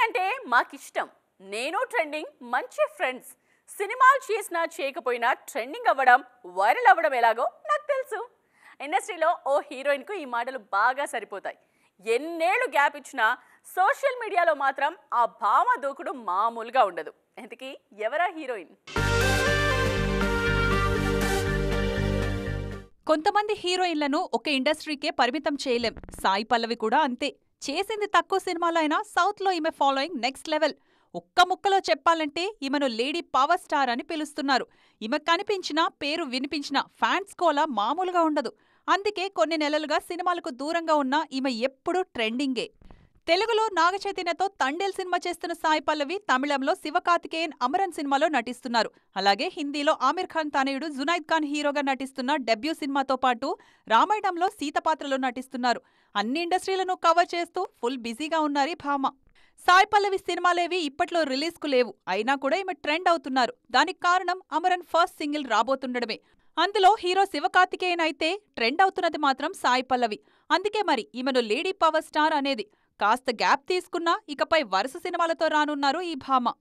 అంటే మాకిష్టం. నేను ట్రెండింగ్, మంచి ఫ్రెండ్స్. సినిమాలు చేసినా చేయకపోయినా ట్రెండింగ్ అవ్వడం, వైరల్ అవ్వడం ఎలాగో నాకు తెలుసు. ఇండస్ట్రీలో ఓ హీరోయిన్కు ఈ మాటలు బాగా సరిపోతాయి. ఎన్నేళ్ళు గ్యాప్ ఇచ్చినా సోషల్ మీడియాలో మాత్రం ఆ భామ దూకుడు మామూలుగా ఉండదు. ఇంతకీ ఎవరా హీరోయిన్? కొంతమంది హీరోయిన్లను ఒక ఇండస్ట్రీకే పరిమితం చేయలేం. సాయి పల్లవి కూడా అంతే. చేసింది తక్కువ సినిమాలో అయినా సౌత్లో ఈమె ఫాలోయింగ్ నెక్స్ట్ లెవెల్. ఒక్క ముక్కలో చెప్పాలంటే ఈమెను లేడీ పవర్ స్టార్ అని పిలుస్తున్నారు. ఈమె కనిపించినా, పేరు వినిపించినా ఫ్యాన్స్ కోలా మామూలుగా ఉండదు. అందుకే కొన్ని నెలలుగా సినిమాలకు దూరంగా ఉన్న ఈమె ఎప్పుడూ ట్రెండింగే. తెలుగులో నాగచైతన్యతో తండేల్ సినిమా చేస్తున్న సాయి పల్లవి తమిళంలో శివకార్తికేయన్ అమరన్ సినిమాలో నటిస్తున్నారు. అలాగే హిందీలో ఆమిర్ ఖాన్ తనయుడు జునైద్ ఖాన్ హీరోగా నటిస్తున్న డెబ్యూ సినిమాతో పాటు రామాయణంలో సీత పాత్రలో నటిస్తున్నారు. అన్ని ఇండస్ట్రీలను కవర్ చేస్తూ ఫుల్ బిజీగా ఉన్నారు ఈ భామ. సాయి పల్లవి సినిమాలేవి ఇప్పట్లో రిలీజ్కు లేవు. అయినా కూడా ఈమె ట్రెండ్ అవుతున్నారు. దానికి కారణం అమరన్ ఫస్ట్ సింగిల్ రాబోతుండడమే. అందులో హీరో శివకార్తికేయన్ అయితే ట్రెండ్ అవుతున్నది మాత్రం సాయి పల్లవి. అందుకే మరి ఈమెను లేడీ పవర్ స్టార్ అనేది. కాస్త గ్యాప్ తీసుకున్నా ఇకపై వరుస సినిమాలతో రానున్నారు ఈ భామ.